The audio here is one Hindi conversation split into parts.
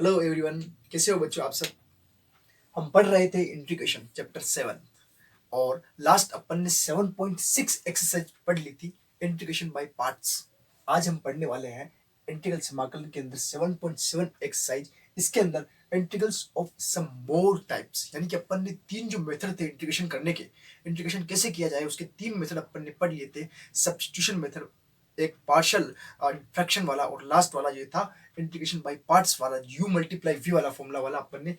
हेलो एवरीवन, कैसे हो बच्चों आप सब। हम पढ़ रहे थे इंटीग्रेशन चैप्टर 7 और लास्ट अपन ने 7.6 एक्सरसाइज पढ़ ली थी इंटीग्रेशन बाय पार्ट्स। आज हम पढ़ने वाले हैं इंटीग्रल समाकलन के अंदर 7.7 एक्सरसाइज। इसके अंदर integrals of some more types, यानी कि अपन ने तीन जो मेथड थे इंटीग्रेशन करने के, इंटीग्रेशन कैसे किया जाए उसके तीन मेथड अपन ने पढ़ लिए थे। सब्स्टिट्यूशन मेथड, एक पार्शियल फ्रैक्शन वाला, और लास्ट वाला ये था इंटीग्रेशन बाय पार्ट्स वाला, यू मल्टीप्लाई वी वाला फॉर्मूला वाला अपन ने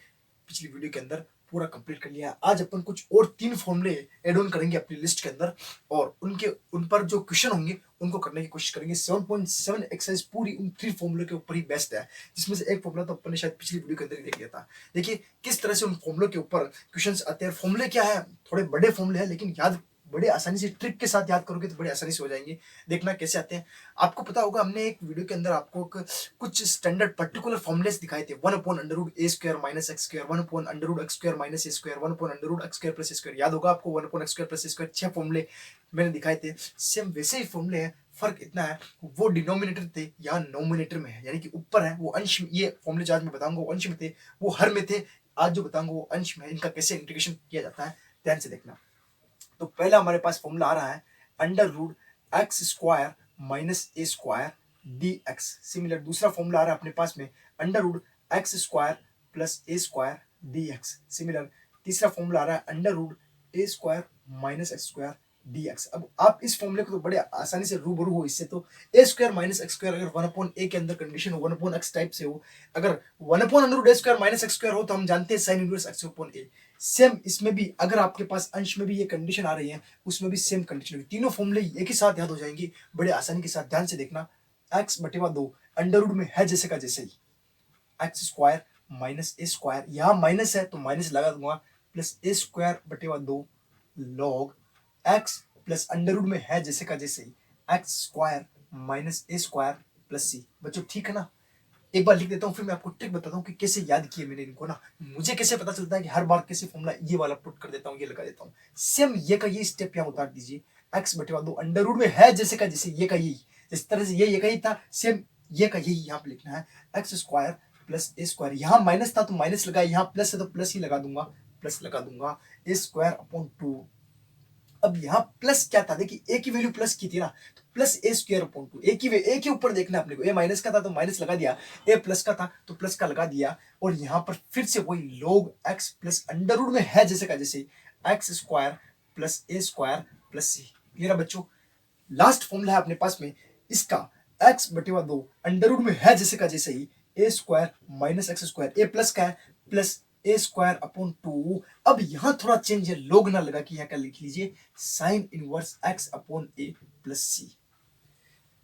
पिछली वीडियो के अंदर पूरा कंप्लीट कर लिया है। आज अपन कुछ और तीन फॉर्मूले एड ऑन करेंगे अपनी लिस्ट के अंदर, और उन पर जो क्वेश्चन होंगे उनको करने की कोशिश करेंगे। 7.7 एक्सरसाइज पूरी उन थ्री फॉर्मूले के ऊपर ही बेस्ट है, जिसमें से एक फॉर्मूला तो अपन ने शायद पिछली वीडियो के अंदर ही देख लिया था। देखिए किस तरह से उन फॉर्मूलों के ऊपर क्वेश्चंस आते हैं। फॉर्मूले क्या है, थोड़े बड़े फॉर्मूले हैं, लेकिन याद बड़े आसानी से, ट्रिक के साथ याद करोगे तो बड़े आसानी से हो जाएंगे। देखना कैसे आते हैं। आपको पता होगा हमने एक वीडियो के अंदर आपको कुछ स्टैंडर्ड पर्टिकुलर फॉर्मुलेस दिखाए थे। 1/√a² minus x², 1/√x² minus a², 1/√x²+a²। याद होगा आपको 1/x²+a², 6 फॉर्मूले मैंने दिखाए थे। सेम वैसे ही फॉर्मूले हैं, फर्क इतना है वो डिनोमिनेटर थे यहाँ नोमिनेटर में है, यानी कि ऊपर है वो अंश में। ये फॉर्मूले जो आज मैं बताऊंगा वो अंश में थे, वो हर में थे। आज जो बताऊंगा वो अंश में है। इनका कैसे इंटीग्रेशन किया जाता है ध्यान से देखना। तो पहला हमारे पास फॉर्मूला आ रहा है √x² minus a² dx। Similar दूसरा फॉर्मूला आ रहा है अपने पास में √x² plus a² dx। Similar तीसरा फॉर्मूला आ रहा है √a² माइनस x² dx। अब आप इस फॉर्मूले को तो बड़े आसानी से रूबरू हो इससे। तो a² माइनस x² अगर 1/a के अंदर कंडीशन हो, 1/x टाइप से हो, अगर 1/√a² माइनस x² हो तो हम जानते हैं साइन इनवर्स x/a। सेम इसमें भी अगर आपके पास अंश में भी ये कंडीशन आ रही है, उसमें भी सेम कंडीशन होगी। तीनों फॉर्मूले एक ही साथ याद हो जाएंगे बड़े आसानी के साथ। ध्यान से देखना, x/2 अंडर रूट में है जैसे का जैसे ही, x² माइनस a², यहां माइनस है तो माइनस लगा दूंगा, plus a²/2 log x plus under root में है जैसे का जैसे ही x² minus a² plus c। बच्चों ठीक है ना। एक बार लिख देता हूँ, फिर मैं आपको ट्रिक बताता हूँ कि कैसे याद किए मैंने इनको ना। मुझे कैसे पता चलता है कि हर बार कैसे फॉर्मूला ये वाला पुट कर देता हूँ, ये लगा देता हूँ। सेम ये का ये स्टेप यहाँ उतार दीजिए। x/2 अंडर रूट में है जैसे का जैसे ये का यही, जिस तरह से ये का ही था सेम ये का यही यहाँ पे लिखना है। x² प्लस a², यहाँ माइनस था तो माइनस लगा, यहाँ प्लस है तो प्लस ही लगा दूंगा, प्लस लगा दूंगा। a²/2। अब यहाँ प्लस क्या था, देखिए ए की वैल्यू प्लस की थी ना, तो प्लस a²/2। ए के ऊपर देखना अपने को, ए माइनस का था तो माइनस लगा दिया, ए प्लस का था तो प्लस का लगा दिया, और यहाँ पर फिर से वही log x plus under root में है जैसे का जैसे x² plus a² plus c। Clear है बच्चों। लास्ट फॉर्मूला है अपने पास में इसका x/2 अंडर रूट में है जैसे का जैसे ही a² माइनस x², ए प्लस का है प्लस a²/2। अब यहां थोड़ा चेंज है, लोग ना लगा कि यहां क्या लिख लीजिए साइन इनवर्स x/a प्लस सी।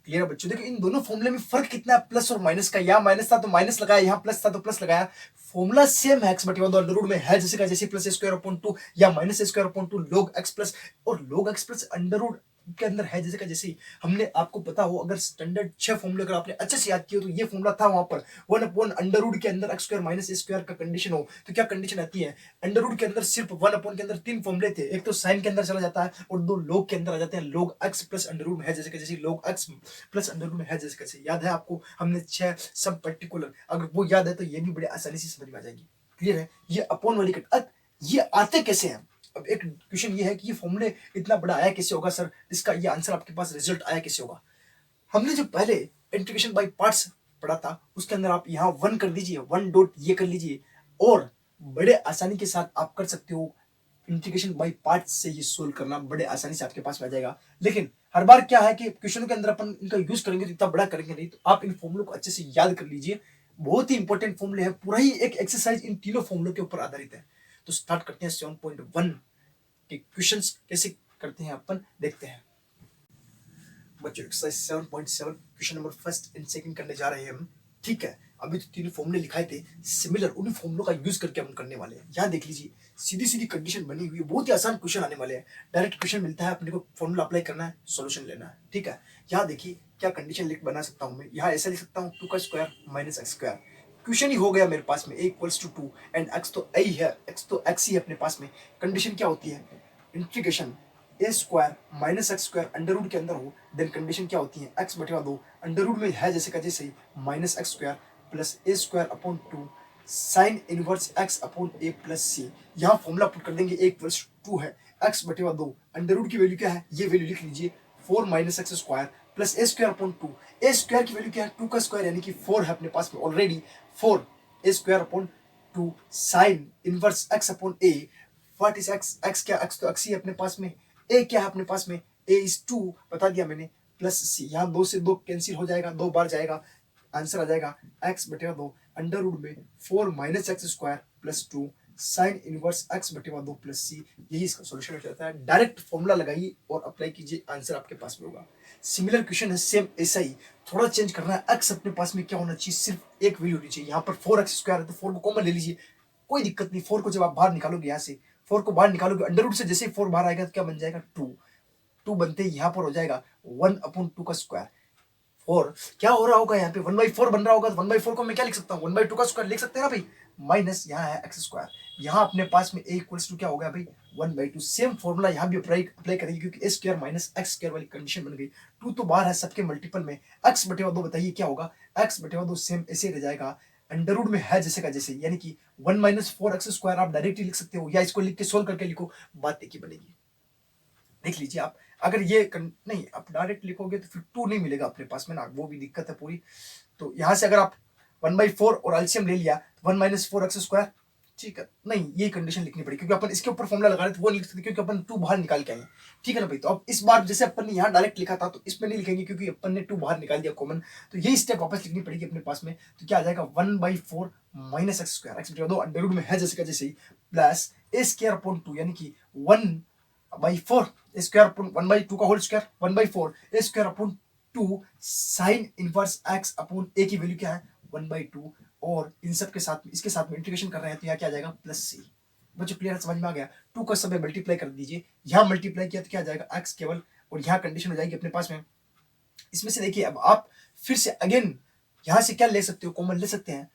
क्लियर है बच्चों। देखो इन दोनों फॉर्मूले में फर्क कितना है, प्लस और माइनस का। यहाँ माइनस था तो माइनस लगाया, यहाँ प्लस था तो प्लस लगाया। फॉर्मूला सेम है, x/2 अंडर रूट में है जैसे का जैसे प्लस a²/2 या minus a²/2 log x plus, और log x plus under root के अंदर है जैसे का जैसे ही। हमने आपको पता हो, अगर स्टैंडर्ड 6 फॉर्मूले अगर आपने अच्छे से याद किए हो तो ये फॉर्मूला था वहां पर 1/अंडर रूट के अंदर x² माइनस a² का कंडीशन हो तो क्या कंडीशन आती है। अंडर रूट के अंदर सिर्फ 1/ के अंदर 3 फॉर्मूले थे, एक तो साइन के अंदर चला जाता है और 2 log के अंदर आ जाते हैं। log x plus under root है जैसे का जैसे log x plus under root है जैसे कैसे। याद है आपको हमने 6 सब पर्टिकुलर, अगर वो याद है तो ये भी बड़े आसानी से समझ में आ जाएगी। क्लियर है। ये अपॉन वाली कट, ये आते कैसे हैं। अब एक क्वेश्चन ये है कि ये फॉर्मूले इतना बड़ा आया कैसे होगा सर, इसका ये आंसर आपके पास रिजल्ट आया कैसे होगा। हमने जो पहले इंटीग्रेशन बाय पार्ट्स पढ़ा था उसके अंदर आप यहाँ 1 कर दीजिए, 1 डॉट ये कर लीजिए, और बड़े आसानी के साथ आप कर सकते हो इंटीग्रेशन बाय पार्ट्स से ये सोल्व करना बड़े आसानी से आपके पास में आ जाएगा। लेकिन हर बार क्या है कि क्वेश्चन के अंदर अपन इनका यूज करेंगे तो इतना बड़ा करेंगे नहीं, तो आप इन फॉर्मूलों को अच्छे से याद कर लीजिए। बहुत ही इंपॉर्टेंट फॉर्मूले हैं, पूरा ही एक एक्सरसाइज इन तीनों फॉर्मूलों के ऊपर आधारित है। तो स्टार्ट करते हैं 7.1 के क्वेश्चंस कैसे करते हैं अपन देखते हैं। बच्चों exercise 7.7 question number first and second करने जा रहे हैं हम। ठीक है, अभी तो तीनों फॉर्मूले लिखाए थे, सिमिलर उन फॉर्मूलों का यूज करके हम करने वाले हैं। यहाँ देख लीजिए सीधी सीधी कंडीशन बनी हुई है, बहुत ही आसान क्वेश्चन आने वाले हैं। डायरेक्ट क्वेश्चन मिलता है, अपने को फॉर्मूला अप्लाई करना है, सॉल्यूशन लेना है। ठीक है, यहाँ देखिए क्या कंडीशन लिख बना सकता हूँ मैं। यहाँ ऐसा लिख सकता हूँ 2 का स्क्वायर माइनस x²। क्वेश्चन ही हो गया मेरे पास में a equals to 2 and x तो a ही है, x तो x ही है अपने पास में। कंडीशन क्या होती है, integration a² minus x² under root के अंदर हो, देन कंडीशन क्या होती है x/2 अंडर रूट में है जैसे का जैसे minus x² plus A square upon 2 sine inverse X upon A plus सी। यहाँ फॉर्मूला पुट कर देंगे, एक प्लस 2 है, एक्स बटेवा 2, अंडर रूट की वैल्यू क्या है, ये वैल्यू लिख लीजिए 4 minus x square plus A square upon 2। A square की वैल्यू क्या है, 2 का स्क्वायर यानी कि 4 है अपने पास में already, 4 A square upon 2 sine inverse X upon A. What is x, x क्या, एक्स तो एक्स ही है अपने पास में, ए क्या है अपने पास में, ए इज 2 बता दिया मैंने, प्लस सी। यहाँ 2 से 2 कैंसिल हो जाएगा, 2 बार जाएगा, आंसर आ जाएगा एक्स बटेवा 2 अंडर रूट में 4 minus x square plus 2 sine inverse X बटेवा 2 प्लस सी। यही इसका सॉल्यूशन हो जाता है। डायरेक्ट फॉर्मूला लगाइए और अप्लाई कीजिए, आंसर आपके पास में होगा। सिमिलर क्वेश्चन है, सेम ऐसा ही, थोड़ा चेंज करना है। एक्स अपने पास में क्या होना चाहिए, सिर्फ एक वैल्यू होनी चाहिए। यहाँ पर 4x स्क्वायर है तो 4 को कॉमन ले लीजिए, कोई दिक्कत नहीं। 4 को जब आप बाहर निकालोगे, यहाँ से 4 को बाहर निकालोगे, अंडर रूट से जैसे 4 बाहर आएगा तो क्या बन जाएगा 2, 2 बनते ही यहाँ पर हो जाएगा 1/2 का स्क्वायर। 4 क्या हो रहा होगा यहाँ पे 1/4 बन रहा होगा, तो 1/4 को मैं क्या लिख सकता हूँ, 1/2 का स्क्वायर लिख सकते हैं ना भाई, माइनस यहाँ है एक्स स्क्वायर। यहाँ अपने पास में a इक्वल्स टू क्या हो गया भाई 1/2। सेम फॉर्मूला यहाँ भी अप्लाई करेंगे, क्योंकि a square minus x square वाली कंडीशन बन गई। 2 तो बाहर है सबके मल्टीपल में, x बटेवा 2 बताइए क्या होगा, x बटेवा 2 सेम ऐसे रह जाएगा, अंडर रूट में है जैसे का जैसे, यानी कि 1 माइनस 4x स्क्वायर आप डायरेक्टली लिख सकते हो, या इसको लिख के सोल्व करके लिखो, बात एक ही बनेगी। देख लीजिए आप, अगर ये नहीं आप डायरेक्ट लिखोगे तो फिर 2 नहीं मिलेगा अपने पास में ना, वो भी दिक्कत है पूरी। तो यहाँ से अगर आप 1/4 और एलसीएम ले लिया, 1 माइनस 4x स्क्वायर, ठीक है, नहीं ये कंडीशन लिखनी पड़ी, क्योंकि अपन इसके ऊपर फॉर्मूला लगा रहे थे, वो नहीं लिख सकते क्योंकि अपन 2 बाहर निकाल के आए, ठीक है ना भाई। तो अब इस बार जैसे अपन ने यहाँ डायरेक्ट लिखा था, तो इसमें नहीं लिखेंगे क्योंकि अपन ने 2 बाहर निकाल दिया कॉमन, तो यही स्टेप वापस लिखनी पड़ेगी अपने पास में। तो क्या आ जाएगा 1/4 माइनस एक्स स्क्वायर, एक्स बटा 2 अंडर रूट में है जैसे का जैसे ही, प्लस ए स्क्वायर अपॉन 2 यानी कि 1/4 स्क्वायर अपॉन 1/2 का whole square, 1/4 A square upon 2 sine inverse X upon A की वैल्यू क्या है 1/2, और इन सब के साथ में इसके साथ में इंटीग्रेशन कर रहे हैं तो यहाँ क्या आ जाएगा प्लस सी। बच्चों क्लियर समझ में आ गया। 2 का सब मल्टीप्लाई कर दीजिए, यहाँ मल्टीप्लाई किया तो क्या आ जाएगा एक्स केवल, और यहाँ कंडीशन हो जाएगी अपने पास में। इसमें से देखिए अब आप फिर से अगेन यहाँ से क्या ले सकते हो, कॉमन ले सकते हैं,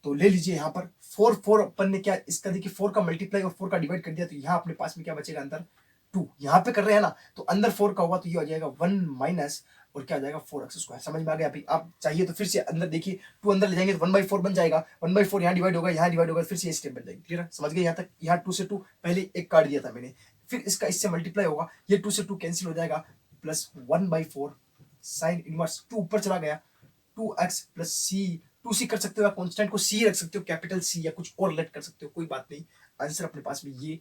तो ले लीजिए। यहाँ पर 4 अपन ने क्या इसका देखिए 4 का मल्टीप्लाई और 4 का डिवाइड कर दिया, तो यहाँ अपने पास में क्या बचेगा अंदर 2, यहाँ पे कर रहे हैं ना, तो अंदर 4 का होगा तो ये हो जाएगा 1 माइनस और क्या आ जाएगा 4x स्क्वायर। समझ में आ गया अभी, आप चाहिए तो फिर से अंदर देखिए 2 अंदर ले जाएंगे तो 1/4 बन जाएगा, 1/4 यहाँ डिवाइड होगा, यहाँ डिवाइड होगा, फिर से ये स्टेप बन जाएगी। क्लियर है, समझ गए यहाँ तक। यहाँ 2 से 2 पहले एक काट दिया था मैंने, फिर इसका इससे मल्टीप्लाई होगा, ये 2 से 2 कैंसिल हो जाएगा, प्लस 1/4 साइन इनवर्स 2 ऊपर चला गया 2x प्लस सी। 2c कर सकते हो, या कॉन्स्टेंट को c रख सकते हो, कैपिटल C, या कुछ और लेट कर सकते हो, कोई बात नहीं। आंसर अपने पास में ये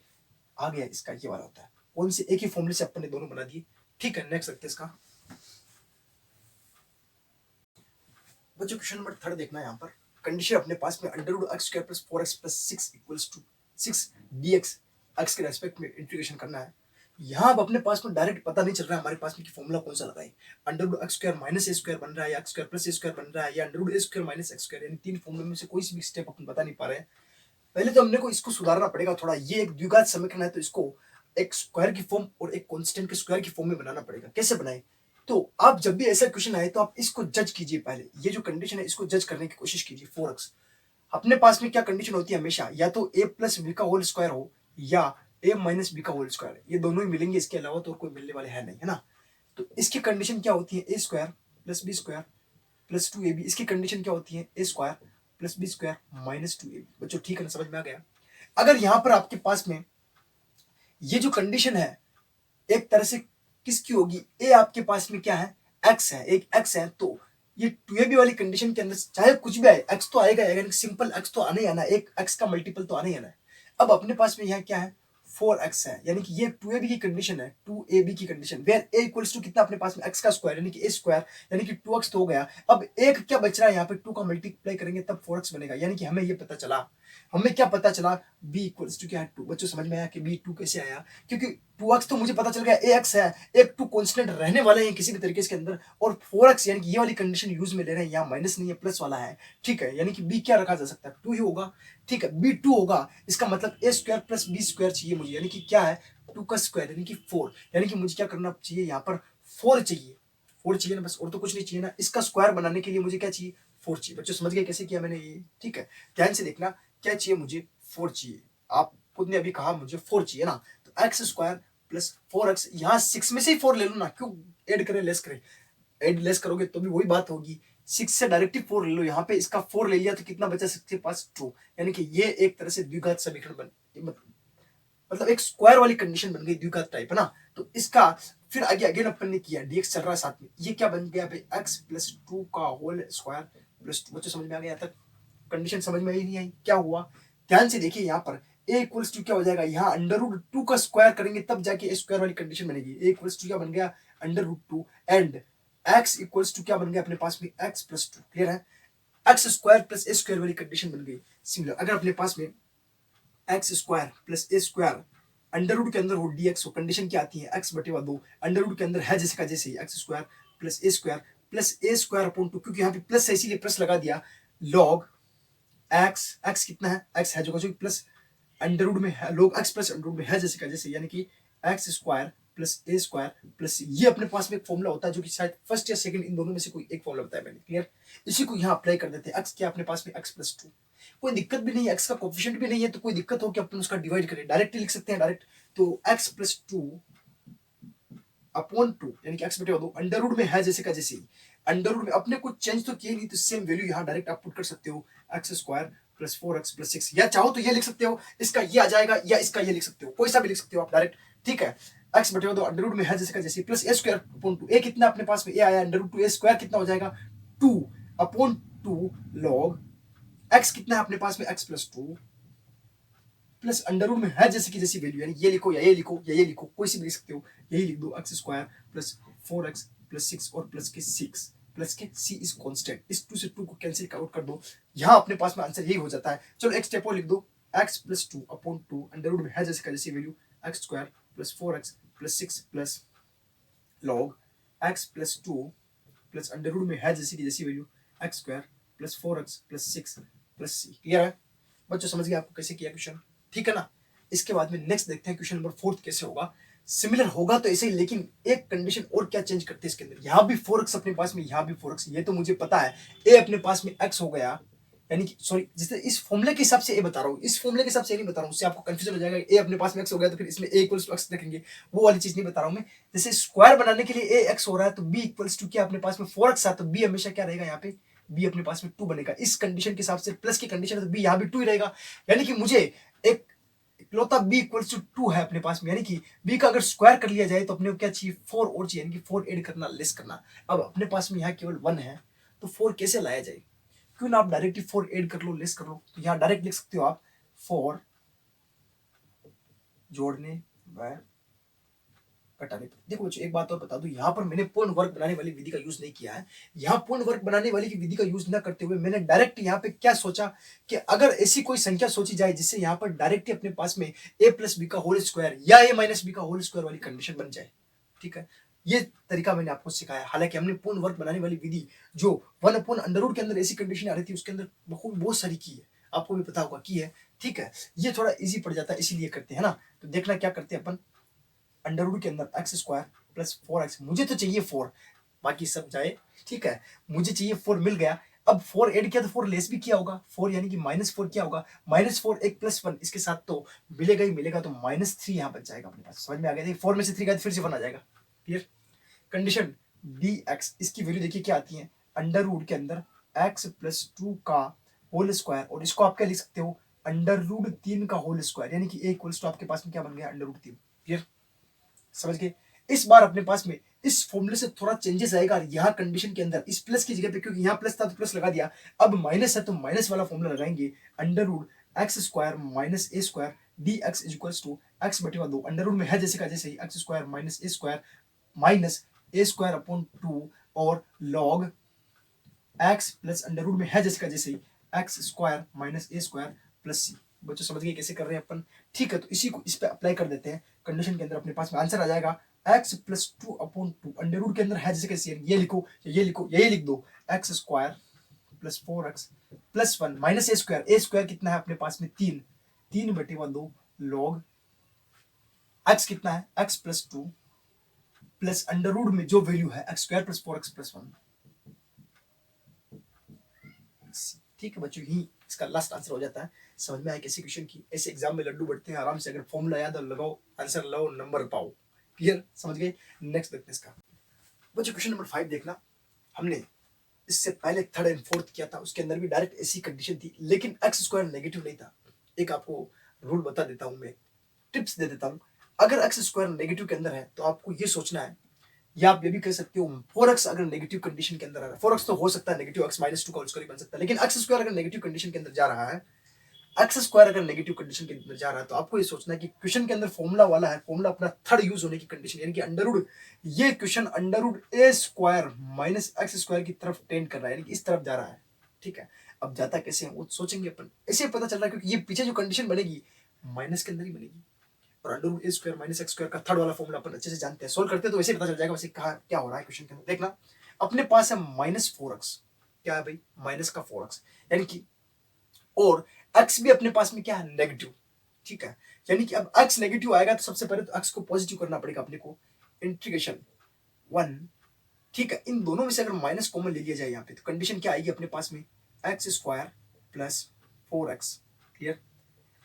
आ गया, इसका ये वाला होता है। कौन से एक ही फॉर्मूले से अपन ने दोनों बना दिए, ठीक है। नेक्स्ट रखते हैं इसका बच्चों, क्वेश्चन नंबर 3 देखना है। यहाँ पर कंडीशन अपने पास में under root x square plus 4x plus 6 equals to 6 dx x के रेस्पेक्ट में इंटीग्रेशन करना है। यहाँ अब अपने पास में डायरेक्ट पता नहीं चल रहा है हमारे पास में कि फॉर्मूला कौन सा लगाए, under root x square minus ए स्क्वायर बन रहा है, या एक्स स्क्वायर प्लस ए स्क्वायर बन रहा है, या under root A square minus x square, यानी 3 फॉर्मूले में से कोई सी भी स्टेप अपन बता नहीं पा रहे हैं। पहले तो हमने को इसको सुधारना पड़ेगा थोड़ा, ये एक द्विघात समीकरण है तो इसको एक स्क्वायर की फॉर्म और एक कांस्टेंट के स्क्वायर की फॉर्म में बनाना पड़ेगा। कैसे बनाए, तो आप जब भी ऐसा क्वेश्चन आए तो आप इसको जज कीजिए पहले, ये जो कंडीशन है इसको जज करने की कोशिश कीजिए। 4x अपने पास में क्या कंडीशन होती है हमेशा, या तो a प्लस बी का होल स्क्वायर हो या a माइनस बी का होल स्क्वायर, ये दोनों ही मिलेंगे, इसके अलावा तो कोई मिलने वाले है नहीं, है ना। तो इसकी कंडीशन क्या होती है a square plus b square plus 2ab, इसकी कंडीशन क्या होती है a square plus b square minus 2ab। बच्चों ठीक है ना, समझ में आ गया। अगर यहाँ पर आपके पास में ये जो कंडीशन है एक तरह से किसकी होगी, a आपके पास में क्या है x है, एक x है, तो ये 2ab वाली कंडीशन के अंदर चाहे कुछ भी आए x तो आएगा, यानी सिंपल x तो आना ही आना, एक x का मल्टीपल तो आना ही आना है। अब अपने पास में यहाँ क्या है 4x है, यानी कि ये 2ab की कंडीशन है, 2ab की condition where a equals to कितना अपने पास में x का स्क्वायर यानी कि a स्क्वायर, यानी कि 2x तो हो गया। अब एक क्या बच रहा है यहाँ पे, 2 का मल्टीप्लाई करेंगे तब 4x बनेगा, यानी कि हमें ये पता चला, हमें क्या पता चला b इक्वल्स टू क्या है 2। बच्चों समझ में आया कि b 2 कैसे आया, क्योंकि 2x तो मुझे पता चल गया ax है, एक 2 कांस्टेंट रहने वाले हैं किसी भी तरीके से के अंदर, और 4x यानी कि ये वाली कंडीशन यूज में ले रहे हैं, यहाँ माइनस नहीं है प्लस वाला है, ठीक है, यानी कि b क्या रखा जा सकता है 2 ही होगा, ठीक है, b 2 होगा। इसका मतलब a square plus b square चाहिए मुझे, यानी कि क्या है 2 का स्क्वायर यानी कि 4, यानी कि मुझे क्या करना चाहिए यहाँ पर 4 चाहिए, 4 चाहिए ना बस, और तो कुछ नहीं चाहिए ना। इसका स्क्वायर बनाने के लिए मुझे क्या चाहिए 4 चाहिए। बच्चों समझ गए कैसे किया मैंने ये, ठीक है, ध्यान से देखना क्या चाहिए मुझे 4 चाहिए, आप खुद ने अभी कहा मुझे 4 चाहिए ना, तो एक्स स्क्वायर प्लस 4x, यहाँ 6 में से ही 4 ले लो ना, क्यों ऐड करें लेस करें, ऐड लेस करोगे तो भी वही बात होगी, 6 से डायरेक्टली 4 ले लो, यहाँ पे इसका 4 ले लिया तो कितना बचा इसके पास 2, यानी कि ये एक तरह से द्विघात समीकरण बन, मतलब एक स्क्वायर वाली कंडीशन बन गई, द्विघात टाइप है ना। तो इसका फिर आगे अगेन अपन ने किया, dx चल रहा है साथ में, ये क्या बन गया भाई x प्लस 2 का होल स्क्वायर प्लस 2। बच्चों समझ में आ गया? यहाँ तक कंडीशन समझ में आई नहीं आई? क्या हुआ ध्यान से देखिए, यहाँ पर a इक्वल्स टू क्या हो जाएगा, यहाँ अंडर रूट 2 का स्क्वायर करेंगे तब जाके स्क्वायर वाली कंडीशन बनेगी। a इक्वल्स टू क्या बन गया, under root 2 and x equals to क्या बन गया अपने पास में x प्लस 2। क्लियर है? x square plus a square वाली कंडीशन बन गई। सिमिलर अगर अपने पास में एक्स स्क्वायर प्लस ए स्क्वायर अंडर रूट के अंदर हो dx हो, कंडीशन क्या आती है, x बटे 2 अंडर रूट के अंदर है जैसे का जैसे ही, एक्स स्क्वायर प्लस ए स्क्वायर अपॉन 2, क्योंकि यहाँ पे प्लस है इसीलिए प्लस लगा दिया, लॉग एक्स कितना है, एक्स है जो प्लस अंडर रूट में है, log x plus under root में है जैसे का जैसे, यानी कि एक्स स्क्वायर प्लस ए स्क्वायर प्लस, ये अपने पास में एक फॉर्मूला होता है जो कि शायद फर्स्ट या सेकंड इन दोनों में से कोई एक फॉर्मूला बताया मैंने। क्लियर? इसी को यहाँ अप्लाई कर देते हैं। एक्स क्या अपने पास में एक्स प्लस 2, कोई दिक्कत भी नहीं है, एक्स का कोफिशिएंट भी नहीं है तो कोई दिक्कत हो कि अपन उसका डिवाइड करें, डायरेक्टली लिख सकते हैं डायरेक्ट। तो एक्स प्लस 2 अपॉन 2 यानी कि एक्स बटे 2 अंडर रूट में है जैसे का जैसे ही, अंडर रूट में अपने कुछ चेंज तो किए नहीं, तो सेम वैल्यू यहाँ डायरेक्ट आप पुट कर सकते हो, x square plus 4x plus 6, या चाहो तो ये लिख सकते हो, इसका ये आ जाएगा, या इसका ये लिख सकते हो, कोई सा भी लिख सकते हो आप डायरेक्ट। ठीक है? एक्स बटे 2 अंडर रूट में है जैसे का जैसे प्लस ए स्क्वायर अपॉन 2, ए कितना अपने पास में ए आया अंडर रूट 2, ए स्क्वायर कितना हो जाएगा 2 अपॉन 2 लॉग एक्स कितना है अपने पास में x plus 2 plus under root में है जैसे की जैसी वैल्यू, यानी ये लिखो या ये लिखो या ये लिखो, कोई सी भी लिख सकते हो, यही लिख दो, X square plus 4x plus 6 और प्लस के 6 प्लस के c इज कांस्टेंट, इस 2 से 2 को कैंसिल आउट कर दो, यहाँ अपने पास में आंसर यही हो जाता है। चलो एक स्टेप और लिख दो, x plus 2 upon 2 under root में है जैसे का जैसी value x square plus 4x plus 6 plus log x plus 2 plus under root में है जैसी की जैसी value x square plus 4x plus 6 plus c। Clear है बच्चों? समझ गए आपको कैसे किया क्वेश्चन? ठीक है ना? इसके बाद में नेक्स्ट देखते हैं क्वेश्चन नंबर 4 कैसे होगा। सिमिलर होगा तो ऐसे ही, लेकिन एक कंडीशन और क्या चेंज करते हैं इसके अंदर, यहाँ भी 4x अपने पास में, यहाँ भी 4x, ये तो मुझे पता है, a अपने पास में x हो गया, यानी कि सॉरी जिस इस फॉर्मूले के हिसाब से ए बता रहा हूँ, इस फॉर्मूले के हिसाब से नहीं बता रहा हूँ, उससे आपको कंफ्यूजन हो जाएगा, ए अपने पास में x हो गया तो फिर इसमें a इक्वल्स टू x रखेंगे, वो वाली चीज नहीं बता रहा हूँ मैं। जैसे स्क्वायर बनाने के लिए a x हो रहा है तो b इक्वल्स टू क्या अपने पास में 4x है, तो b हमेशा क्या रहेगा यहाँ पे, b अपने पास में 2 बनेगा। इस कंडीशन के हिसाब से प्लस की कंडीशन है तो b यहाँ भी 2 ही रहेगा, यानी कि मुझे एक इकलौता b इक्वल्स टू 2 है अपने पास में, यानी कि b का अगर स्क्वायर कर लिया जाए तो अपने को क्या चाहिए, 4 और चाहिए, यानी कि 4 ऐड करना, लेस करना। अब अपने पास में यहाँ केवल 1 है तो 4 कैसे लाया जाए, क्यों ना आप डायरेक्टली 4 ऐड कर लो, लेस कर लो, तो यहाँ डायरेक्ट लिख सकते हो आप 4 जोड़ने व घटाने पर। देखो बच्चों एक बात और बता दूं, यहाँ पर मैंने पूर्ण वर्ग बनाने वाली विधि का यूज नहीं किया है। यहाँ पूर्ण वर्ग बनाने वाली की विधि का यूज न करते हुए मैंने डायरेक्ट यहाँ पे क्या सोचा कि अगर ऐसी कोई संख्या सोची जाए जिससे यहाँ पर डायरेक्टली अपने पास में a प्लस बी का होल स्क्वायर या a माइनस बी का होल स्क्वायर वाली कंडीशन बन जाए। ठीक है? ये तरीका मैंने आपको सिखाया, हालांकि हमने पूर्ण वर्ग बनाने वाली विधि जो 1 अपॉन अंडर रूट के अंदर ऐसी कंडीशन आ रही थी उसके अंदर बहुत सारी की है, आपको भी पता होगा की है। ठीक है? ये थोड़ा इजी पड़ जाता है इसीलिए करते हैं ना। तो देखना क्या करते हैं अपन, अंडर रूट के अंदर एक्स स्क्वायर प्लस 4x, मुझे तो चाहिए 4, बाकी सब जाए। ठीक है? मुझे चाहिए 4 मिल गया, अब 4 ऐड किया तो 4 लेस भी किया होगा, 4 यानी कि -4 क्या होगा, -4 एक +1 इसके साथ तो मिलेगा ही मिलेगा, तो -3 यहाँ बच जाएगा अपने पास। समझ में आ गया? 4 में से 3 गया तो फिर से 1 आ जाएगा। क्लियर? कंडीशन dx, इसकी वैल्यू देखिए क्या आती है, अंडर रूट के अंदर x प्लस 2 का होल स्क्वायर, और इसको आप क्या लिख सकते हो, अंडर रूट 3 का होल स्क्वायर, यानी कि a इक्वल्स टू आपके पास में क्या बन गया, अंडर रूट 3। क्लियर? समझ गए? इस बार अपने पास में इस फॉर्मूले से थोड़ा चेंजेस आएगा, यहाँ कंडीशन के अंदर इस प्लस की जगह पे, क्योंकि यहाँ प्लस था तो प्लस लगा दिया, अब माइनस है तो माइनस वाला फॉर्मूला लगाएंगे, under root x square minus A square D x is equals to x बटे 2, अंडर रूट में है जैसे का जैसे ही, एक्स स्क्वायर माइनस ए स्क्वायर अपॉन 2 और log x plus under root में है जैसे का जैसे ही एक्स स्क्वायर माइनस ए स्क्वायर प्लस सी। बच्चों समझ गए कैसे कर रहे हैं अपन? ठीक है, तो इसी को इस पे अप्लाई कर देते हैं, कंडीशन के अंदर अपने पास में आंसर आ जाएगा x plus 2 upon 2 under root के अंदर है जैसे कैसे, ये लिखो ये लिखो यही लिख दो, X square plus 4x plus 1 minus ए स्क्वायर कितना है अपने पास में 3, 3 बटे 2 लॉग x कितना है x plus 2 plus under root में जो वैल्यू है X square plus 4x plus 1। ठीक है बच्चों, यही इसका लास्ट आंसर हो जाता है। समझ में आया कैसे क्वेश्चन की? ऐसे एग्जाम में लड्डू बढ़ते हैं आराम से, अगर फॉर्मूला याद है लगाओ, आंसर लाओ, नंबर पाओ। क्लियर? समझ गए? नेक्स्ट देखते हैं इसका। बच्चों क्वेश्चन नंबर 5 देखना, हमने इससे पहले थर्ड एंड फोर्थ किया था उसके अंदर भी डायरेक्ट ऐसी कंडीशन थी, लेकिन एक्स स्क्वायर नेगेटिव नहीं था। एक आपको रूल बता देता हूं मैं, टिप्स दे देता हूं। अगर एक्स स्क्वायर नेगेटिव के अंदर है तो आपको ये सोचना है, या आप ये भी कह सकते हो 4x अगर नेगेटिव कंडीशन के अंदर आ रहा है, 4x तो हो सकता है नेगेटिव, x माइनस 2 का होल स्क्वायर बन सकता है, लेकिन एक्स स्क्वायर अगर नेगेटिव कंडीशन के अंदर जा रहा है, एक्स स्क्वायर अगर नेगेटिव कंडीशन के अंदर जा रहा है, तो आपको ये सोचना है कि क्वेश्चन के अंदर फॉर्मूला वाला है, फॉर्मूला अपना थर्ड यूज होने की कंडीशन, यानी कि अंडर रूट, ये question under root A square minus x square की तरफ टेंड कर रहा है, यानी कि इस तरफ जा रहा है। ठीक है, अब जाता कैसे है वो सोचेंगे अपन, ऐसे पता चल रहा है क्योंकि ये पीछे जो कंडीशन बनेगी माइनस के अंदर ही बनेगी, और under root A square minus x square का थर्ड वाला फॉर्मूला अपन अच्छे से जानते हैं, सोल्व करते हैं तो वैसे पता चल जाएगा वैसे कहा क्या हो रहा है क्वेश्चन के अंदर। देखना, अपने पास है माइनस 4x, क्या है भाई, माइनस का 4x, यानी कि, और x भी अपने पास में क्या है, नेगेटिव। ठीक है, यानी कि अब x नेगेटिव आएगा तो सबसे पहले तो x को पॉजिटिव करना पड़ेगा अपने को, इंटीग्रेशन 1। ठीक है, इन दोनों में से अगर माइनस कॉमन ले लिया जाए यहाँ पे तो कंडीशन क्या आएगी अपने पास में, x square plus 4x। Clear?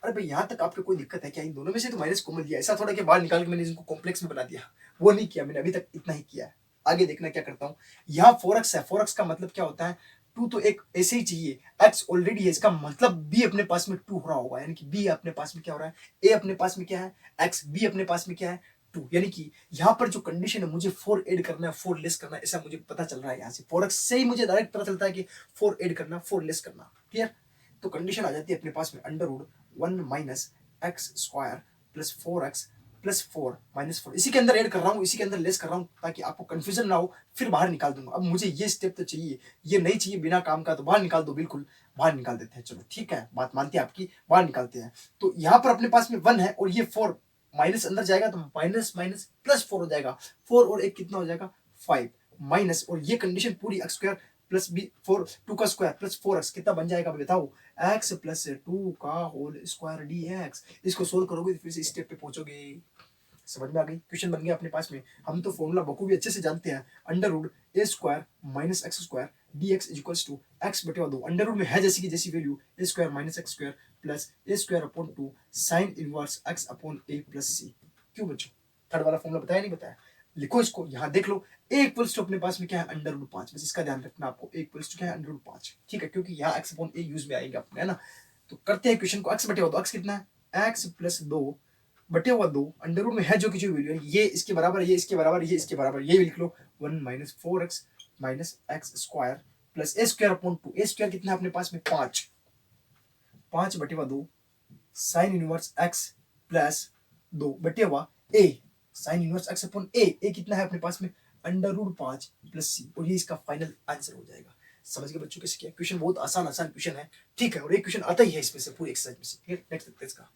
अरे भाई यहाँ तक आपको कोई दिक्कत है क्या, इन दोनों में से तो माइनस कॉमन लिया, ऐसा थोड़ा कि बाहर निकाल के मैंने इनको कॉम्प्लेक्स में बना दिया, वो नहीं किया मैंने, अभी तक इतना ही किया है। आगे देखना क्या करता हूँ, यहाँ 4x है, 4x का मतलब क्या होता है, 2 तो एक ऐसे ही चाहिए, x ऑलरेडी है, इसका मतलब b अपने पास में 2 हो रहा होगा, यानी कि b अपने पास में क्या हो रहा है, a अपने पास में क्या है x, b अपने पास में क्या है 2, यानी कि यहाँ पर जो कंडीशन है मुझे 4 ऐड करना है 4 लेस करना है, ऐसा मुझे पता चल रहा है यहाँ से, 4x से ही मुझे डायरेक्ट पता चलता है कि 4 ऐड करना 4 लेस करना। क्लियर? तो कंडीशन आ जाती है अपने पास में under root 1 minus x square plus 4x plus 4 minus 4, इसी के अंदर ऐड कर रहा हूँ, इसी के अंदर लेस कर रहा हूँ ताकि आपको कंफ्यूजन ना हो, फिर बाहर निकाल दूंगा। अब मुझे ये स्टेप तो चाहिए, ये नहीं चाहिए बिना काम का, तो बाहर निकाल दो, बिल्कुल बाहर निकाल देते हैं, चलो ठीक है, बात मानती है आपकी, बाहर निकालते हैं। तो यहाँ पर अपने पास में 1 है और ये 4 माइनस अंदर जाएगा तो माइनस माइनस प्लस 4 हो जाएगा, 4 और 1 कितना हो जाएगा 5, माइनस, और ये कंडीशन पूरी एक्स स्क्वायर प्लस बी 4 2 का स्क्वायर प्लस 4x कितना बन जाएगा बताओ, x प्लस 2 का होल स्क्वायर dx। इसको सोल्व करोगे तो फिर से स्टेप पे पहुंचोगे। समझ में आ गई, क्वेश्चन बन गया अपने पास में। हम तो फॉर्मूला बखूबी अच्छे से जानते हैं, under root A square minus x square D X equals to x बटे 2, अंडर रूट में है जैसी की जैसी value, A square minus x square plus A square upon 2 sine inverse X upon A plus C. क्यों बच्चों, थर्ड वाला फॉर्मूला बताया नहीं बताया, लिखो इसको, यहाँ देख लो, ए इक्वल्स टू अपने पास में क्या है अंडर रूट 5, बस इसका ध्यान रखना आपको, ए इक्वल्स टू क्या है अंडर रूट 5। ठीक है, क्योंकि यहाँ एक्स अपॉन ए यूज में आएगा अपने, है ना। तो करते हैं क्वेश्चन को, एक्स बटे 2, एक्स कितना है एक्स प्लस 2 बटे हुआ 2, अंडर रूट में है जो की जो वैल्यू है, ये इसके बराबर, ये इसके बराबर, ये इसके बराबर, ये लिख लो 1 minus 4x minus x square plus A square upon 2, A square कितना है अपने पास में 5, 5 बटे हुआ 2 साइन इनवर्स एक्स प्लस 2 बटे हुआ ए, साइन इनवर्स एक्स अपॉन ए, ए कितना है अपने पास में अंडर रूट 5 प्लस सी, और ये इसका फाइनल आंसर हो जाएगा। समझ गए बच्चों कैसे किया, क्वेश्चन बहुत आसान आसान क्वेश्चन है। ठीक है, और एक क्वेश्चन आता ही है इसमें से पूरी एक्सरसाइज में से। नेक्स्ट देखते हैं इसका,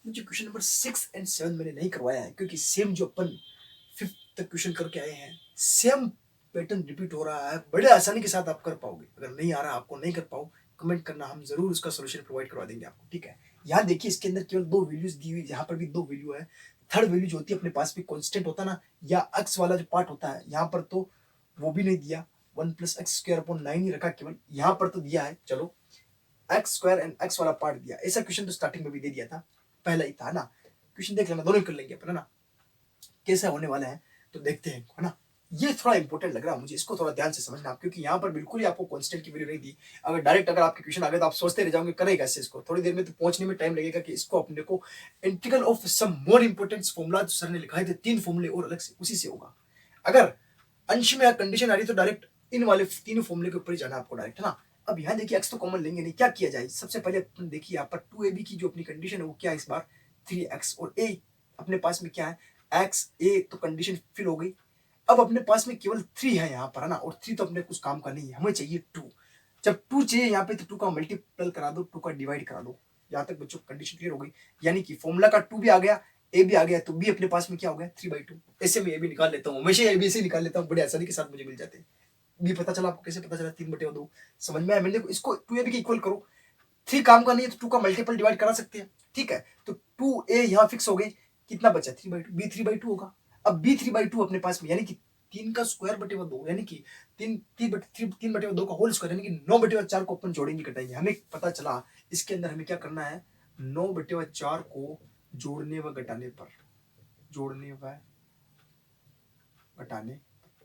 मुझे क्वेश्चन नंबर 6 एंड 7 मैंने नहीं करवाया है क्योंकि सेम जो अपन 5th तक क्वेश्चन करके आए हैं, सेम पैटर्न रिपीट हो रहा है, बड़े आसानी के साथ आप कर पाओगे। अगर नहीं आ रहा आपको, नहीं कर पाओ, कमेंट करना, हम जरूर उसका सोल्यूशन प्रोवाइड करवा देंगे आपको। ठीक है, यहाँ देखिए इसके अंदर केवल 2 वैल्यूज दी हुई, यहाँ पर भी 2 वैल्यू है, थर्ड वैल्यू जो होती है अपने पास में कॉन्स्टेंट होता ना, या एक्स वाला जो पार्ट होता है यहाँ पर तो वो भी नहीं दिया, 1 प्लस एक्स स्क्वायर अपॉन 9 ही रखा केवल, यहाँ पर तो दिया है चलो एक्स स्क्वायर एंड एक्स वाला पार्ट दिया, ऐसा क्वेश्चन तो स्टार्टिंग में भी दे दिया था, पहला ही था ना। क्वेश्चन देख लेना, दोनों कर लेंगे अपन, है ना, कैसा होने वाला है तो देखते हैं, है ना। ये थोड़ा इंपॉर्टेंट लग रहा है मुझे, इसको थोड़ा ध्यान से समझना आप, क्योंकि यहाँ पर बिल्कुल ही आपको कांस्टेंट की वैल्यू नहीं दी। अगर डायरेक्ट अगर आपके क्वेश्चन आ गए तो आप सोचते रह जाओगे करेगा इससे, इसको थोड़ी देर में तो पहुंचने में टाइम लगेगा कि इसको अपने को integral of some more important formula जो सर ने लिखा है 3 फॉर्मूले और अलग से उसी से होगा। अगर अंश में कंडीशन आ रही तो डायरेक्ट इन वाले तीनों फॉर्मूले के ऊपर ही जाना आपको डायरेक्ट, है ना। अब यहाँ देखिए एक्स तो कॉमन लेंगे नहीं, क्या किया जाए, सबसे पहले अपन देखिए यहाँ पर 2ab की जो अपनी कंडीशन है वो क्या है इस बार 3x, और a अपने पास में क्या है x, a, तो कंडीशन फिल हो गई। अब अपने पास में केवल 3 है यहाँ पर, है ना, और 3 तो अपने कुछ काम का नहीं है, हमें चाहिए 2। जब 2 चाहिए यहाँ पे तो 2 का मल्टीपल करा दो, 2 का डिवाइड करा दो। यहाँ तक बच्चों कंडीशन क्लियर हो गई, यानी कि फॉर्मूला का 2 भी आ गया, ए भी आ गया, तो बी अपने पास में क्या हो गया 3/2। ऐसे में ए भी निकाल लेता हूँ, हमेशा ए बी ऐसे निकाल लेता हूँ, बड़ी आसानी के साथ मुझे मिल जाते हैं। बी पता चला आपको, कैसे पता चला 3/2, समझ में आया। मैंने इसको 2ab के इक्वल करो, 3 काम का नहीं है तो 2 का मल्टीपल डिवाइड करा सकते हैं। ठीक है, तो 2a यहाँ फिक्स हो गई, कितना बचा 3/2, बी 3/2 होगा। अब बी 3/2 अपने पास में, यानी कि 3 का स्क्वायर बटे 2, यानी कि 3/2 का होल स्क्वायर, यानी कि 9/4 को अपन जोड़ेंगे घटाएंगे। हमें पता चला इसके अंदर हमें क्या करना है, 9/4 को जोड़ने व घटाने पर, जोड़ने व घटाने,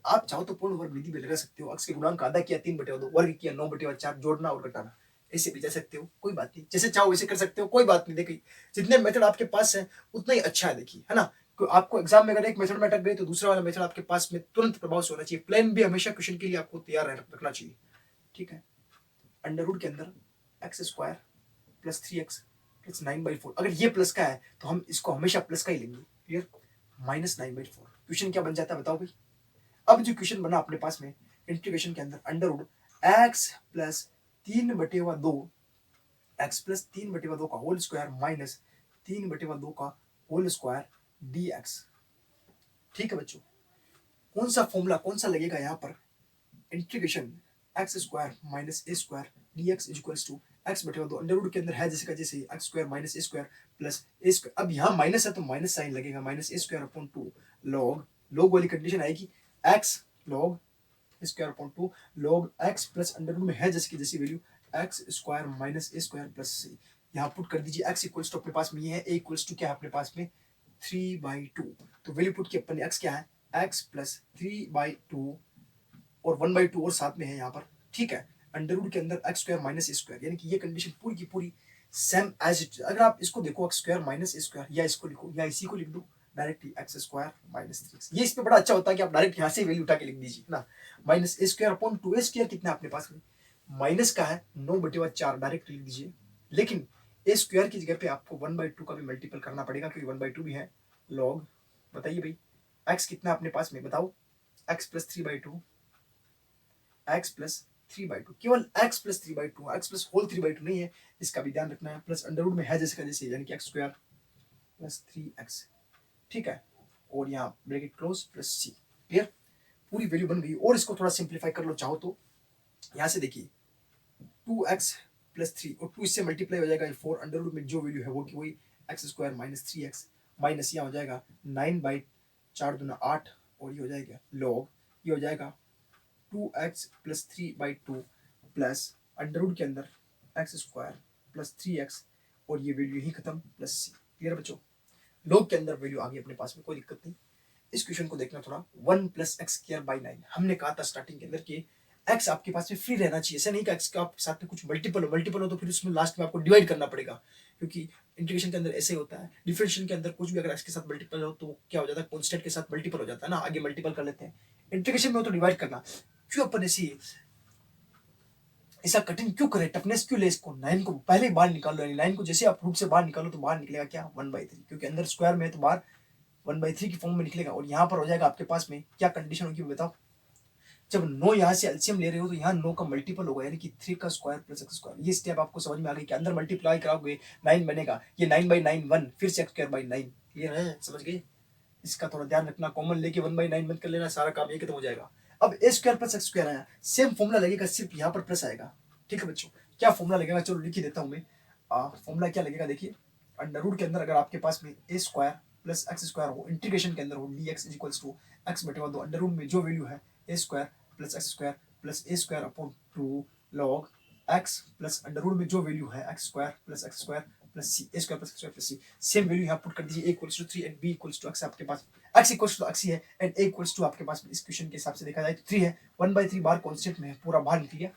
आप चाहो तो पूर्ण वर्ग विधि भी लगा सकते हो, अक्स के गुणांक आधा किया 3/2, वर्ग किया 9/4, जोड़ना और घटाना, ऐसे भी जा सकते हो, कोई बात नहीं, जैसे चाहो वैसे कर सकते हो, कोई बात नहीं। देखिए जितने मेथड आपके पास है उतना ही अच्छा है, देखिए है ना। आपको एग्जाम में अगर एक मेथड में अटक गए तो दूसरा वाला मेथड आपके पास में तुरंत प्रभाव से होना चाहिए, प्लान भी हमेशा क्वेश्चन के लिए आपको तैयार रखना चाहिए, ठीक है। अंडर रूट के अंदर x square plus 3x plus 9/4, अगर ये प्लस का है तो हम इसको हमेशा प्लस का ही लेंगे, क्लियर। -9/4 क्वेश्चन क्या बन जाता है बताओ भाई। अब जो क्वेश्चन बना अपने पास में इंटीग्रेशन के अंदर under root x plus 3/2 x plus 3/2 का होल स्क्वायर माइनस 3/2 का होल स्क्वायर dx, ठीक है बच्चों। कौन सा फॉर्मूला कौन सा लगेगा यहाँ पर, integration x square minus A square D x is equals to x बटे दो, अंडर रूट के अंदर है जैसे का जैसे एक्स स्क्वायर माइनस ए स्क्वायर प्लस ए स्क्वायर, अब यहाँ माइनस है तो माइनस साइन लगेगा, माइनस ए स्क्वायर अपॉन 2 लॉग, लॉग वाली कंडीशन आएगी, x log square upon 2 log x plus under root में है जैसे की जैसी वैल्यू एक्स स्क्वायर माइनस ए स्क्वायर प्लस सी, यहाँ पुट कर दीजिए, एक्स इक्वल्स टू अपने पास में ये है, ए इक्वल्स टू क्या है अपने पास में 3/2, तो वैल्यू पुट की अपन एक्स क्या है एक्स प्लस 3/2 और 1/2 और साथ में है यहाँ पर, ठीक है। अंडर रूट के अंदर एक्स स्क्वायर माइनस ए स्क्वायर, यानी कि ये कंडीशन पूरी की पूरी सेम एज इट, अगर आप इसको देखो एक्स स्क्वायर माइनस ए स्क्वायर, या इसको लिखो या इसी को लिख दो directly x square minus 3x, ये इसमें बड़ा अच्छा होता है कि आप डायरेक्ट यहाँ से वैल्यू उठा के लिख दीजिए ना, minus A square upon 2 A square कितना है अपने पास में, माइनस का है 9/4 डायरेक्ट लिख दीजिए, लेकिन ए स्क्वायर की जगह पे आपको 1/2 का भी मल्टीपल करना पड़ेगा क्योंकि 1/2 भी है लॉग, बताइए भाई एक्स कितना अपने पास में बताओ, एक्स प्लस 3/2 एक्स प्लस 3/2, केवल x plus 3/2, x plus whole 3/2 नहीं है, इसका भी ध्यान रखना है, प्लस अंडर रूट में है जैसे का जैसे, यानी कि एक्स स्क्वायर प्लस 3x, ठीक है, और यहाँ ब्रैकेट क्लोज प्लस सी, क्लियर, पूरी वैल्यू बन गई। और इसको थोड़ा सिंप्लीफाई कर लो चाहो तो, यहाँ से देखिए 2x प्लस 3 और 2 इससे मल्टीप्लाई हो जाएगा 4, अंडर रूट में जो वैल्यू है वो की वही x square minus 3x, minus यहाँ हो जाएगा 9/4 दूना 8, और ये हो जाएगा लॉग, ये हो जाएगा 2x plus 3/2 plus under root के अंदर एक्स स्क्वायर प्लस 3x, और ये वैल्यू ही खत्म प्लस सी, क्लियर बच्चों। लॉग के अंदर वैल्यू आ गई अपने पास में, कोई दिक्कत नहीं। इस क्वेश्चन को देखना थोड़ा, 1 प्लस एक्स स्क्वायर बाई 9, हमने कहा था स्टार्टिंग के अंदर कि एक्स आपके पास में फ्री रहना चाहिए, ऐसा नहीं कि एक्स का आपके साथ में कुछ मल्टीपल हो तो फिर उसमें लास्ट में आपको डिवाइड करना पड़ेगा, क्योंकि इंटीग्रेशन के अंदर ऐसे ही होता है, डिफरेंशियल के अंदर कुछ भी अगर एक्स के साथ मल्टीपल हो तो क्या हो जाता है, कांस्टेंट के साथ मल्टीपल हो जाता है ना, आगे मल्टीपल कर लेते हैं, इंटीग्रेशन में हो तो डिवाइड करना, क्यों अपन ऐसा कठिन क्यों करे, टफनेस क्यों ले इसको, 9 को पहले ही बाहर निकालो, यानी 9 को जैसे आप रूट से बाहर निकालो तो बाहर निकलेगा क्या 1/3, क्योंकि अंदर स्क्वायर में है तो बाहर 1/3 की फॉर्म में निकलेगा, और यहाँ पर हो जाएगा आपके पास में क्या कंडीशन होगी बताओ, जब 9 यहाँ से एलसीएम ले रहे हो तो यहाँ 9 का मल्टीपल होगा, यानी कि 3 का स्क्वायर प्लस एक्स स्क्वायर, ये स्टेप आपको समझ में आ गई कि अंदर मल्टीप्लाई कराओगे 9 बनेगा, ये 9/9 1 फिर से एक्स स्क्वायर बाई 9, क्लियर है, समझ गए। इसका थोड़ा ध्यान रखना, कॉमन लेके 1/9 मत कर लेना, सारा काम ये खत्म हो जाएगा। अब ए स्क्वायर प्लस एक्स स्क्वायर आया, सेम फॉर्मूला लगेगा, सिर्फ यहाँ पर प्लस आएगा, ठीक है बच्चों। क्या फॉर्मूला लगेगा, चलो लिख ही देता हूँ मैं, फॉर्मूला क्या लगेगा देखिए, अंडर रूट के अंदर अगर आपके पास में A square plus x square हो, इंटीग्रेशन के अंदर हो D x is equals to x बटे दो, अंडर रूट में जो वैल्यू है A square plus x square plus A square upon 2 log x plus under root में जो वैल्यू है X square plus x square plus C, A square plus x square plus C, same value यहाँ पुट कर दीजिए, A equals to 3 and b equals to x, आपके पास एक्स इक्वल्स टू एक्स ही है एंड ए इक्वल्स टू आपके पास इस क्वेश्चन के हिसाब से देखा जाए तो 3 है, 1/3 बार कांस्टेंट में है, पूरा बाहर निकल गया,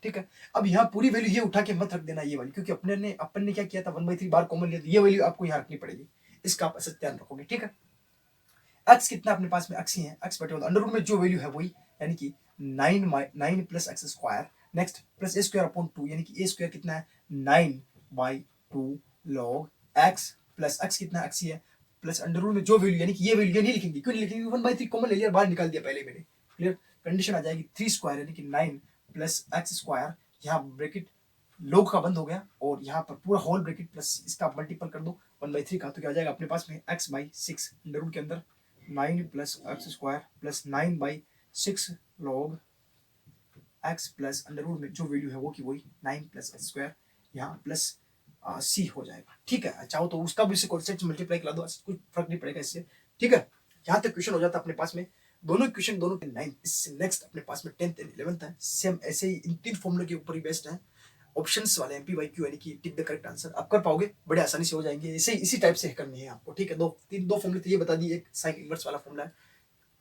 ठीक है। अब यहाँ पूरी वैल्यू ये उठा के मत रख देना ये वाली, क्योंकि अपन ने क्या किया था 1/3 बार कॉमन लिया, तो ये वैल्यू आपको यहाँ रखनी पड़ेगी, इसका आप असर ध्यान रखोगे, ठीक है। एक्स कितना अपने पास में एक्स ही है, एक्स बटे अंडर रूट में जो वैल्यू है वही, यानी कि 9 plus x square, next plus ए स्क्वायर अपॉन 2, यानी कि ए स्क्वायर कितना है 9/2 लॉग एक्स प्लस एक्स कितना एक्स ही है प्लस अंडर रूट में जो वैल्यू, यानी कि ये वैल्यू नहीं लिखेंगे, क्यों नहीं लिखेंगे, 1/3 कॉमन ले लिया, बाहर निकाल दिया पहले मैंने, क्लियर। कंडीशन आ जाएगी 3 स्क्वायर यानी कि 9 प्लस एक्स स्क्वायर, यहाँ ब्रैकेट लोग का बंद हो गया, और यहाँ पर पूरा होल ब्रैकेट प्लस इसका मल्टीपल कर दो 1/3 का, तो क्या आ जाएगा अपने पास में x/6 अंडर रूट के अंदर 9 plus x square plus 9/6 log x plus under root में जो वैल्यू है वो की वही 9 प्लस एक्स स्क्वायर, यहाँ प्लस सी हो जाएगा, ठीक है। चाहो तो उसका भी कॉन्सेप्ट मल्टीप्लाई करा दो, कुछ फर्क नहीं पड़ेगा इससे, ठीक है। यहाँ तक क्वेश्चन हो जाता है अपने पास में, दोनों क्वेश्चन दोनों के 9, इससे नेक्स्ट अपने पास में 10th एंड 11th है, सेम ऐसे ही इन 3 फॉर्मूले के ऊपर ही बेस्ड है, ऑप्शंस वाले MPYQ यानी कि टिक द करेक्ट आंसर आप कर पाओगे, बड़े आसानी से हो जाएंगे, इसे इसी टाइप से करनी है आपको, ठीक है। दो फॉर्मूले तो ये बता दिए, एक साइन इनवर्स वाला फॉर्मूला है,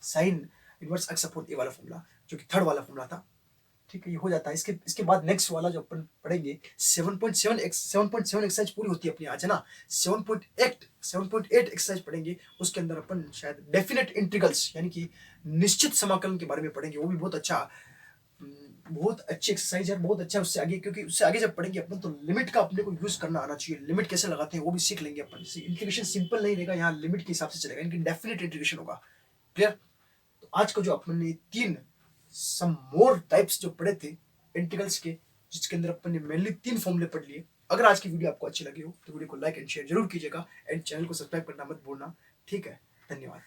साइन इनवर्स एक्स अपॉन ए वाला फॉर्मूला, जो कि थर्ड वाला फॉर्मूला था। ठीक है, ये हो जाता है। इसके बाद नेक्स्ट वाला जो अपन पढ़ेंगे 7.7 एक्सरसाइज पूरी होती है अपनी आज, है ना। 7.8 एक्सरसाइज पढ़ेंगे, उसके अंदर अपन शायद डेफिनेट इंटीग्रल्स यानी कि निश्चित समाकलन के बारे में पढ़ेंगे। वो भी बहुत अच्छा, बहुत अच्छी एक्सरसाइज है, बहुत अच्छा। उससे आगे, क्योंकि उससे आगे जब पढ़ेंगे अपन तो लिमिट का अपने को यूज करना आना चाहिए। लिमिट कैसे लगाते हैं वो भी सीख लेंगे अपन। इंटीग्रेशन सिंपल नहीं रहेगा, यहाँ लिमिट के हिसाब से चलेगा, इनकी डेफिनेट इंटीग्रेशन होगा। क्लियर। तो आज को जो अपन ने 3 सम मोर टाइप्स जो पढ़े थे इंटीग्रल्स के, जिसके अंदर अपन ने मेनली 3 फॉर्मूले पढ़ लिए। अगर आज की वीडियो आपको अच्छी लगी हो तो वीडियो को लाइक एंड शेयर जरूर कीजिएगा, एंड चैनल को सब्सक्राइब करना मत भूलना। ठीक है, धन्यवाद।